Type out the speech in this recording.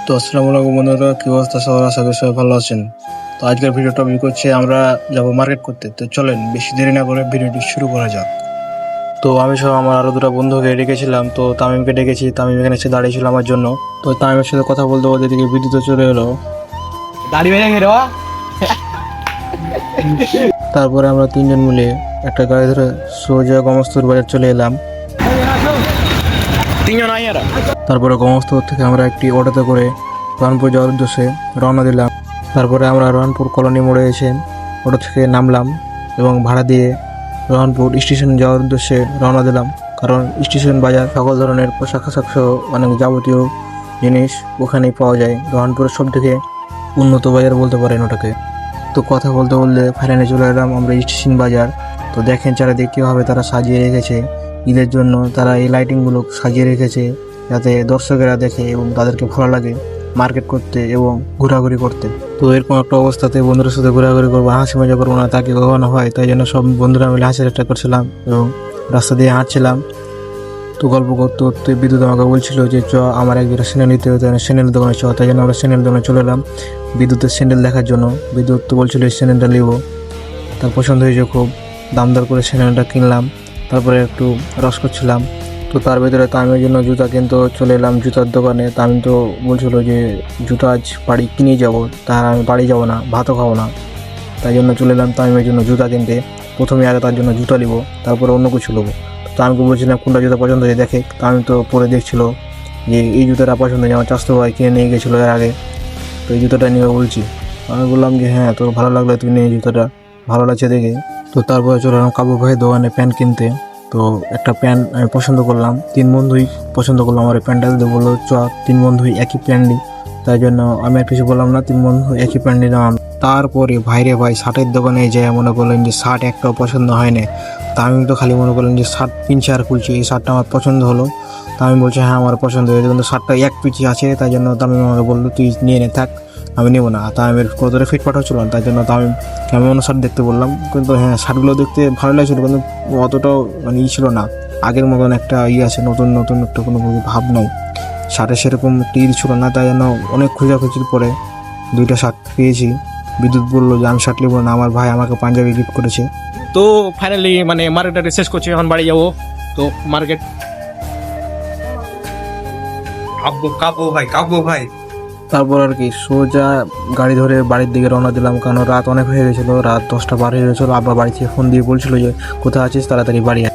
তো আসসালামু আলাইকুম বন্ধুরা, কি অবস্থা সবার? আশা করি সবাই ভালো আছেন। তো আজকের ভিডিও টপিক হচ্ছে আমরা যাব মার্কেট করতে। তো চলেন বেশি দেরি না করে ভিডিওটি শুরু করা যাক। তো আমি সহ আমার আরো দুটো বন্ধুকে ডেকেছিলাম। তো তামিমকে ডেকেছি, তামিম এখানে এসে দাঁড়িয়েছিল আমার জন্য। তো তামিমের সাথে কথা বলতে বলতে এদিকে বিদ্যুৎ চলে এলো। দাড়ি বেড়ে গেল। তারপরে আমরা তিনজন মিলে একটা গাড়ি ধরে সোজা গমস্তুর বাজার চলে এলাম। তারপরে গমস্তুর থেকে আমরা একটি অটোতে করে রংপুর যাওয়ার উদ্দেশ্যে রওনা দিলাম। তারপরে আমরা রহনপুর কলোনি মোড়ে এসে অটো থেকে নামলাম এবং ভাড়া দিয়ে রহনপুর স্টেশন যাওয়ার উদ্দেশ্যে রওনা দিলাম। কারণ স্টেশন বাজার সকল ধরনের পোশাক আশাক সহ অনেক যাবতীয় জিনিস ওখানেই পাওয়া যায়। রহনপুরের সব থেকে উন্নত বাজার বলতে পারেন ওটাকে। তো কথা বলতে বলতে ফাইনালে চলে এলাম আমরা স্টেশন বাজার। তো দেখেন চারিদিকে কীভাবে তারা সাজিয়ে রেখেছে ঈদের জন্য। তারা এই লাইটিংগুলো সাজিয়ে রেখেছে যাতে দর্শকেরা দেখে এবং তাদেরকে ভালো লাগে মার্কেট করতে এবং ঘোরাঘুরি করতে। তো এরকম একটা অবস্থাতে বন্ধুদের সাথে ঘোরাঘুরি করবো, হাসি মজা করবো না, তাকে কখনো হয়। তাই জন্য সব বন্ধুরা মিলে হাসি ঠাট্টা করছিলাম এবং রাস্তা দিয়ে হাঁটছিলাম। তো গল্প করতে করতে বিদ্যুৎ আমাকে বলছিল যে চ আমার এক দুটো স্যান্ডেল নিতে হতো, স্যান্ডেল দোকানে চ। তাই জন্য আমরা স্যান্ডেল দোকানে চলে এলাম বিদ্যুতের স্যান্ডেল দেখার জন্য। বিদ্যুৎ তো বলছিল এই স্যান্ডেলটা নিব, তার পছন্দ হয়েছে খুব। দাম দর করে স্যান্ডেলটা কিনলাম। তারপরে একটু রস করছিলাম। তো তার ভিতরে তামিমের জন্য জুতা কিনতে চলে এলাম জুতার দোকানে। তামিম তো বলছিল যে জুতা আজ বাড়ি কিনেই যাবো, তার আমি বাড়ি যাবো না, ভাতও খাবো না। তাই জন্য চলে এলাম তামিমের জন্য জুতা কিনতে। প্রথমে আগে তার জন্য জুতা নিব, তারপরে অন্য কিছু নেবো। তো আমি বলছিলাম কোনটা জুতা পছন্দ হয়ে দেখে। তামিম তো পরে দেখছিল যে এই জুতাটা পছন্দ হয়েছে, আমার চাষতো ভাই কিনে নিয়ে গেছিলো এর আগে। তো এই জুতাটা নিয়ে বলছি, আমি বললাম যে হ্যাঁ তোর ভালো লাগলে তুই নিয়ে জুতাটা, ভালো লাগছে দেখে। তো তারপরে চলে এলাম কাবু ভাইয়ের দোকানে প্যান্ট কিনতে। তো একটা প্যান্ট আমি পছন্দ করলাম, তিন বন্ধুই পছন্দ করলাম। আমার এই প্যান্টটা দিতে বললো চ তিন বন্ধুই একই প্যান্ট নিই। তাই জন্য আমি আর কিছু বললাম না, তিন বন্ধু একই প্যান্ট নিলাম। তারপরে ভাইরে ভাই শার্টের দোকানে যায় মনে করলেন যে শার্ট একটাও পছন্দ হয় না। তা আমি তো খালি মনে করলেন যে শার্ট কিনছে আর খুলছি, এই শার্টটা আমার পছন্দ হলো। তা আমি বলছি হ্যাঁ আমার পছন্দ হয়েছে, কিন্তু শার্টটা এক পিচি আছে। তাই জন্য তামিম আমাকে বললো তুই নিয়ে নে থাক, আমি নেবো না। তামিমের কতটা ফিটফাট হচ্ছিল না, তাই জন্য আমি অন্য শার্ট দেখতে বললাম। কিন্তু হ্যাঁ শার্টগুলো দেখতে ভালো লাগছিলো, কিন্তু অতটাও মানে ছিল না। আগের মতন একটা আছে, নতুন নতুন একটা কোনো ভাব নাই শার্টের, সেরকম একটা ছিল না। তাই জন্য অনেক খোঁজাখুঁজির পরে দুইটা শার্ট পেয়েছি। বিদ্যুৎ বললো যে আমি শার্ট নেবো না, আমার ভাই আমাকে পাঞ্জাবি গিফট করেছে। তো ফাইনালি মানে মার্কেটটা শেষ করছি, এখন বাড়ি যাবো। তো মার্কেট কাব্য ভাই তারপর আর কি সোজা গাড়ি ধরে বাড়ির দিকে রওনা দিলাম। কারণ রাত অনেক হয়ে গেছিলো, রাত 10টা পার হয়ে গেছিলো। আবার বাড়ি থেকে ফোন দিয়ে বলছিল যে কোথায় আছিস, তাড়াতাড়ি বাড়ি আয়।